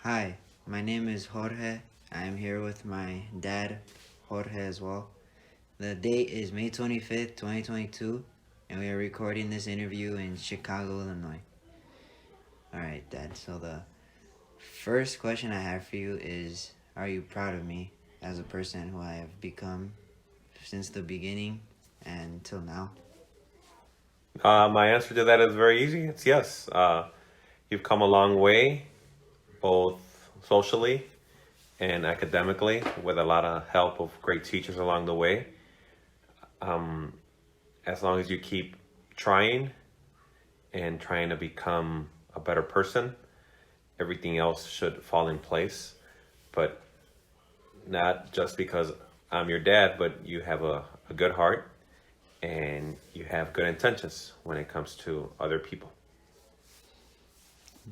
Hi, my name is Jorge. I am here with my dad, Jorge, as well. The date is May 25th, 2022, and we are recording this interview in Chicago, Illinois. Alright, Dad, so the first question I have for you is: are you proud of me as a person who I have become since the beginning and till now? My answer to that is very easy. It's yes. You've come a long way, both socially and academically, with a lot of help of great teachers along the way. As long as you keep trying and trying to become a better person, everything else should fall in place. But not just because I'm your dad, but you have a good heart and you have good intentions when it comes to other people.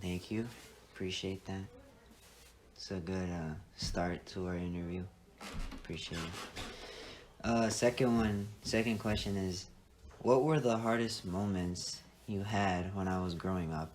Thank you. Appreciate that. It's a good start to our interview. Appreciate it. Second question is: what were the hardest moments you had when I was growing up?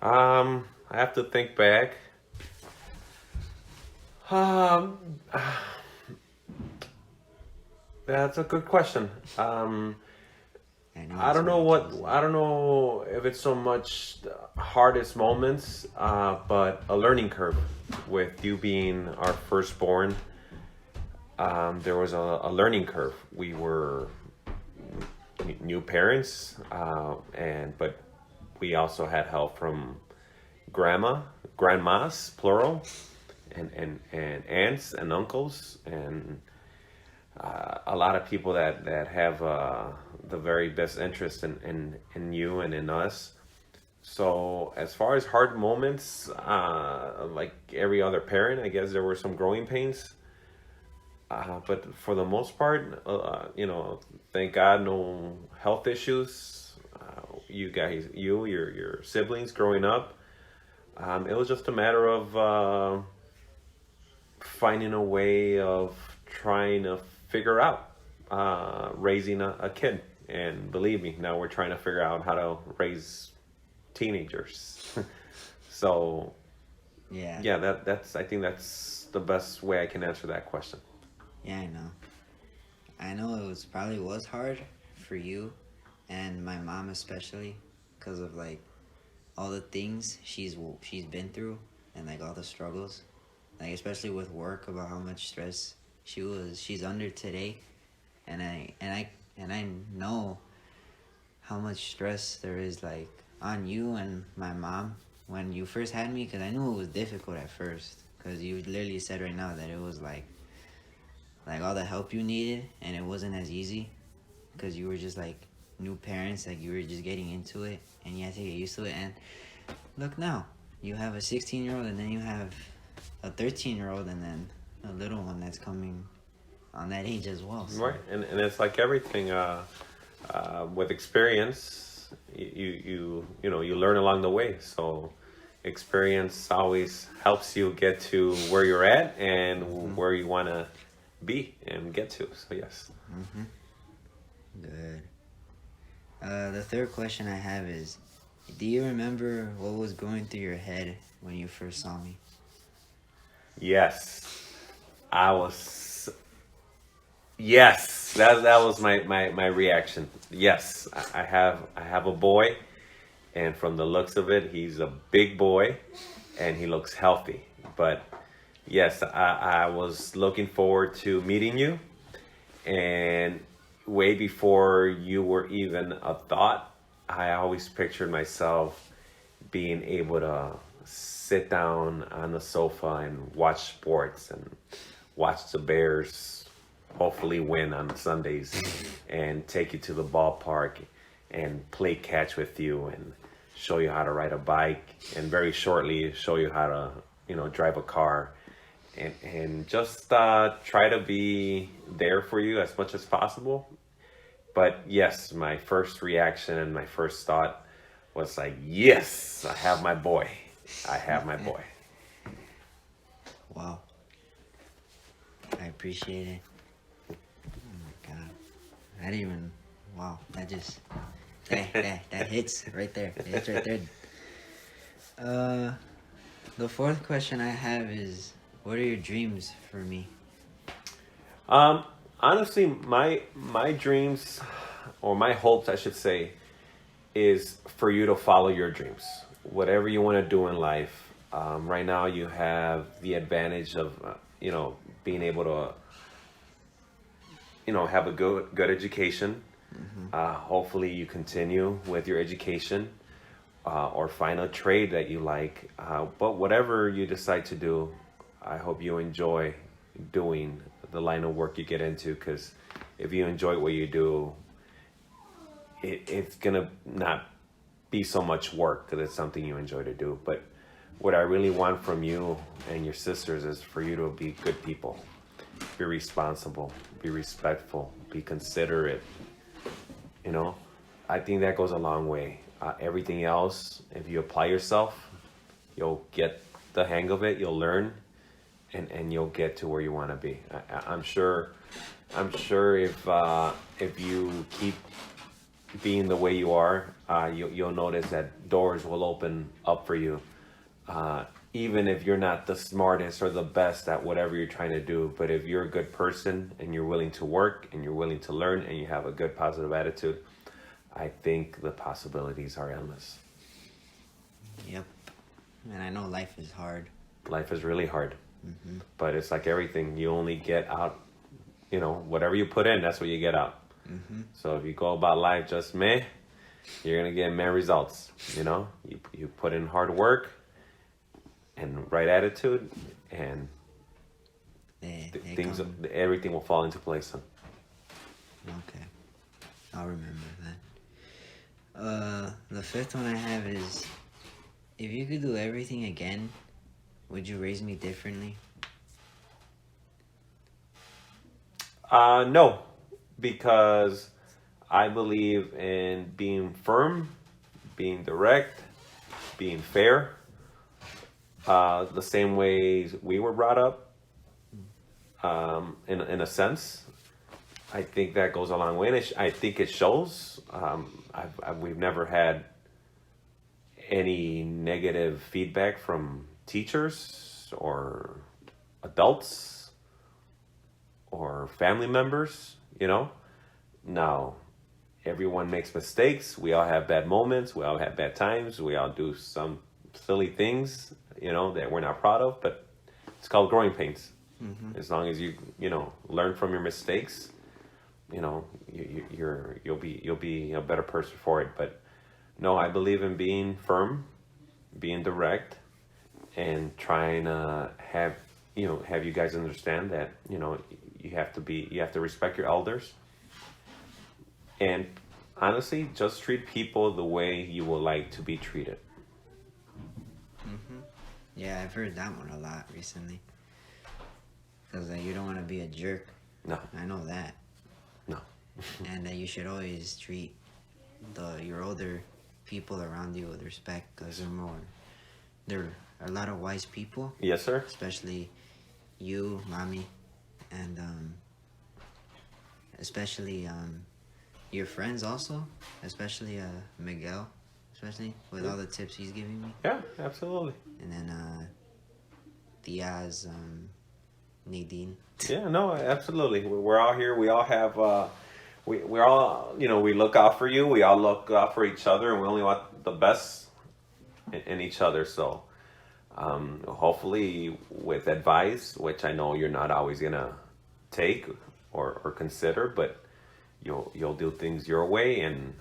I have to think back. Um, that's a good question. I know I it's don't know hard to what answer. I don't know if it's so much the hardest moments, but a learning curve with you being our firstborn. There was a learning curve. We were new parents, and but we also had help from grandmas, plural, and aunts and uncles, and a lot of people that have the very best interest in you and in us. So as far as hard moments, like every other parent, I guess there were some growing pains. But for the most part, thank God, no health issues. You guys, your siblings growing up, it was just a matter of finding a way of trying to figure out raising a kid. And believe me, now we're trying to figure out how to raise teenagers. So Yeah, yeah, that's I think that's the best way I can answer that question. yeah, I know. I know it was hard for you and my mom especially because of like all the things she's been through and like all the struggles, like especially with work about how much stress she's under today, and I know how much stress there is like on you and my mom when you first had me, because I knew it was difficult at first, because you literally said right now that it was like all the help you needed and it wasn't as easy because you were just like new parents, like you were just getting into it and you had to get used to it. And look now, you have a 16-year-old and then you have a 13-year-old and then a little one that's coming on that age as well. So Right, and it's like everything. With experience, you learn along the way. So experience always helps you get to where you're at and hmm where you want to be and get to. So yes. good. The third question I have is: do you remember what was going through your head when you first saw me? Yes, I was. Yes, that was my reaction. Yes, I have a boy, and from the looks of it, he's a big boy, and he looks healthy. But yes, I was looking forward to meeting you, and way before you were even a thought, I always pictured myself being able to sit down on the sofa and watch sports and watch the Bears hopefully win on Sundays and take you to the ballpark and play catch with you and show you how to ride a bike and very shortly show you how to drive a car and just try to be there for you as much as possible. But yes, my first reaction and my first thought was like, yes, I have my boy. I have my boy. Wow, I appreciate it. Oh my god, I didn't even. Wow, that hits right there. It hits right there. Uh, the fourth question I have is, what are your dreams for me? Um, Honestly, my dreams, or my hopes, I should say, is for you to follow your dreams. Whatever you want to do in life. Right now, you have the advantage of being able to have a good education. Hopefully, you continue with your education, or find a trade that you like. But whatever you decide to do, I hope you enjoy doing the line of work you get into. Because if you enjoy what you do, it's gonna not be so much work because it's something you enjoy to do. But what I really want from you and your sisters is for you to be good people, be responsible, be respectful, be considerate. You know, I think that goes a long way. Everything else, if you apply yourself, you'll get the hang of it. You'll learn, and you'll get to where you want to be. I'm sure. If you keep being the way you are, you'll notice that doors will open up for you. Even if you're not the smartest or the best at whatever you're trying to do, but if you're a good person and you're willing to work and you're willing to learn and you have a good positive attitude, I think the possibilities are endless. Yep. And I know life is hard. Life is really hard, Mm-hmm. but it's like everything. You only get out, whatever you put in, that's what you get out. Mm-hmm. So if you go about life just meh, you're gonna get meh results. You put in hard work and right attitude, and things, Come. everything will fall into place. Okay. I'll remember that. The fifth one I have is, if you could do everything again, would you raise me differently? No, because I believe in being firm, being direct, being fair. The same ways we were brought up, in a sense. I think that goes a long way. And I think it shows. We've never had any negative feedback from teachers or adults or family members. Now, everyone makes mistakes. We all have bad moments. We all have bad times. We all do some silly things, that we're not proud of. But it's called growing pains. Mm-hmm. As long as you learn from your mistakes, you'll be a better person for it. But no, I believe in being firm, being direct, and trying to have you guys understand that you have to respect your elders, and honestly, just treat people the way you would like to be treated. Mm-hmm. Yeah, I've heard that one a lot recently. Because you don't want to be a jerk. No, I know that. no. And that you should always treat your older people around you with respect, because they're a lot of wise people, Yes, sir. especially you, mommy, and especially your friends also, especially Miguel, especially with all the tips he's giving me, Yeah, absolutely. and then Diaz, Nadine. Yeah, no, absolutely. We're all here. We all have. We're all. We look out for you. We all look out for each other, and we only want the best in each other. So, hopefully, with advice, which I know you're not always gonna take or consider, but you'll do things your way, and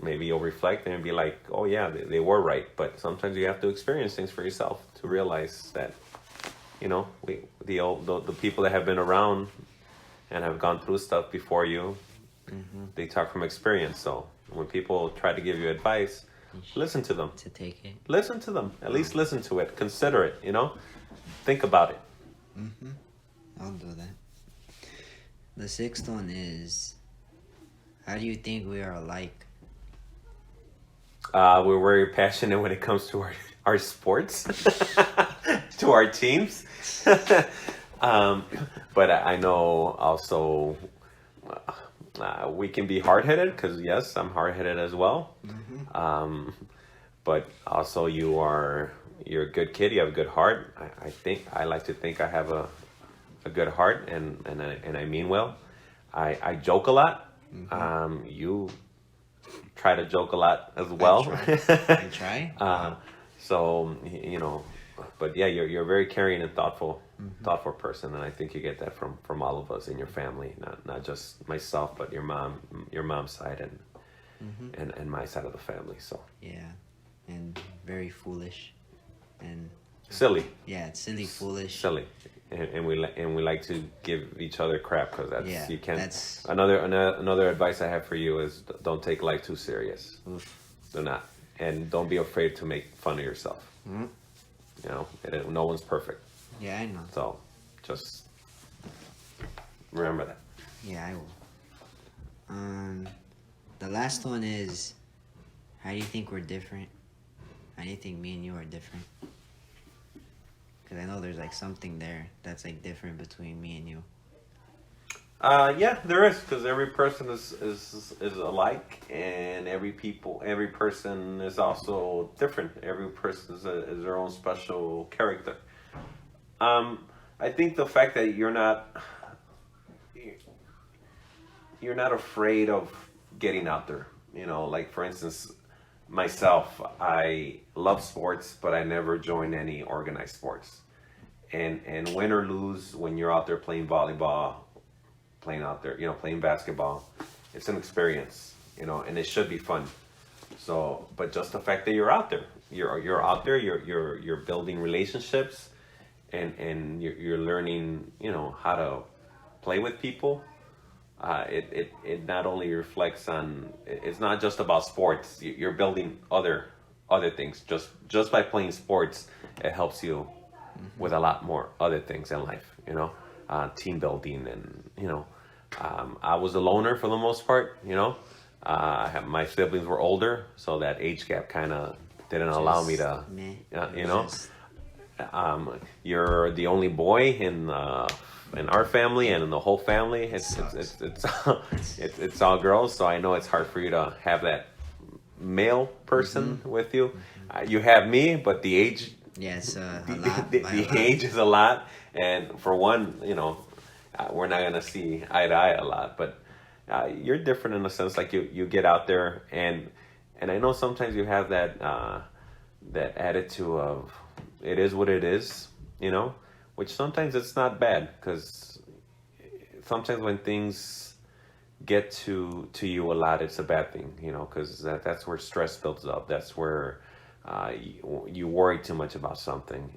maybe you'll reflect and be like, oh yeah, they were right. But sometimes you have to experience things for yourself to realize that. The people that have been around and have gone through stuff before you, Mm-hmm. they talk from experience. So when people try to give you advice, listen to them. To take it. Listen to them. At least listen to it. Consider it. Think about it. Mm-hmm. I'll do that. The sixth one is, how do you think we are alike? We're very passionate when it comes to our sports, to our teams. But I know also we can be hard-headed, because yes, I'm hard-headed as well. Mm-hmm. but also you're a good kid. You have a good heart. I like to think I have a good heart, and I mean well. I joke a lot. You try to joke a lot as well. I try. So but yeah, you're a very caring and thoughtful person, and I think you get that from all of us in your family, not just myself, but your mom's side and my side of the family. So Yeah, and very foolish, and silly, yeah, it's silly, foolish. silly, and we like to give each other crap because that's Yeah, you can't. that's Another advice I have for you is don't take life too serious. oof. Do not, and don't be afraid to make fun of yourself. Mhm. No one's perfect, Yeah, I know. so just remember that. Yeah, I will. The last one is, how do you think we're different? How do you think me and you are different? Because I know there's like something there that's like different between me and you. Yeah, there is, because every person is alike, and every person is also different. Every person is their own special character. I think the fact that you're not afraid of getting out there. Like for instance, myself, I love sports, but I never joined any organized sports. And win or lose, when you're out there playing volleyball, playing basketball, it's an experience, and it should be fun. So, but just the fact that you're out there, you're out there, you're building relationships, and you're learning, how to play with people. It not only reflects on, it's not just about sports. You're building other things. Just by playing sports, it helps you with a lot more other things in life. Team building, and I was a loner for the most part. My siblings were older, so that age gap kind of didn't allow me to. Meh. Just- You're the only boy in our family and in the whole family. It's all girls, so I know it's hard for you to have that male person with you. You have me, but the age. Yeah, it's a lot. The by a lot. age is a lot, and for one, we're not gonna see eye to eye a lot. But you're different in a sense, like you get out there, and I know sometimes you have that attitude of it is what it is, which sometimes it's not bad, because sometimes when things get to you a lot, it's a bad thing, because that's where stress builds up. That's where you worry too much about something,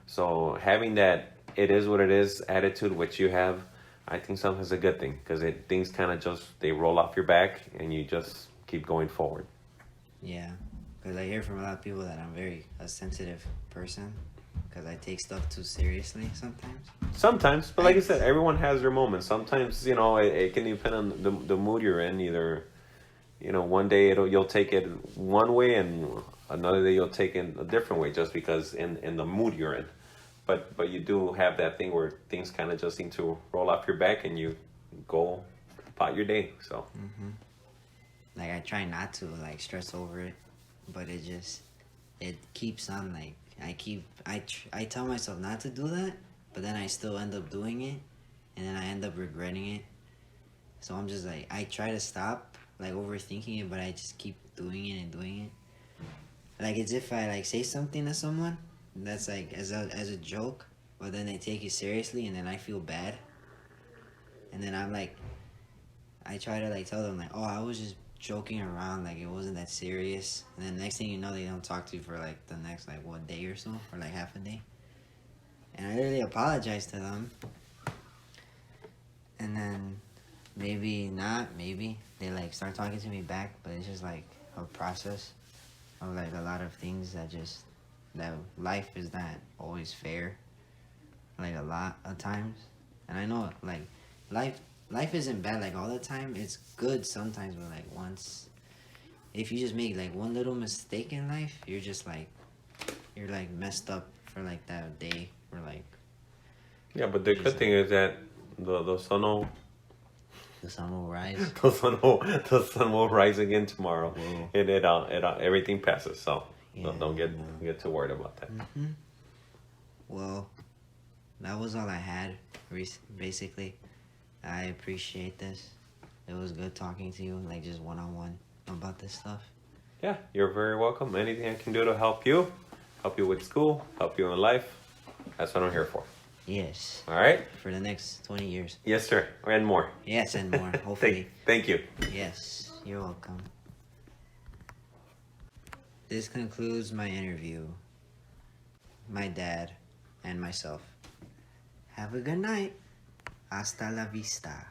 So having that it is what it is attitude, which you have, I think sometimes is a good thing, because things kind of they roll off your back and you just keep going forward. Yeah, because I hear from a lot of people that I'm a sensitive person, because I take stuff too seriously sometimes. Sometimes, but like I said, everyone has their moments. Sometimes, it can depend on the mood you're in. Either, one day you'll take it one way, and another day you'll take it a different way, just because in the mood you're in. But you do have that thing where things kind of just seem to roll off your back, and you go about your day. So. Like, I try not to stress over it, but it keeps on. Like, I tell myself not to do that, but then I still end up doing it, and then I end up regretting it. So I'm just I try to stop overthinking it, but I just keep doing it and doing it. Like, it's if I say something to someone that's as a joke, but then they take it seriously, and then I feel bad. And then I try to tell them oh, I was just joking around, it wasn't that serious. And then next thing you know, they don't talk to you for the next day or so, or half a day. And I really apologize to them. And then maybe they start talking to me back, but it's just a process of a lot of things that life is not always fair, a lot of times. And I know life isn't bad all the time. It's good sometimes, but once, if you just make one little mistake in life, you're just you're messed up for that day, or Yeah, but the good thing is that the sun will rise. the sun will rise again tomorrow, Whoa. and it everything passes. So Yeah, don't get no. get too worried about that. Well, that was all I had, basically. I appreciate this. It was good talking to you, like just one-on-one about this stuff. Yeah, you're very welcome. Anything I can do to help you with school, help you in life, that's what I'm here for. Yes. All right? For the next 20 years. Yes, sir. And more. Yes, and more, hopefully. Thank you. Yes, you're welcome. This concludes my interview. My dad and myself. Have a good night. Hasta la vista.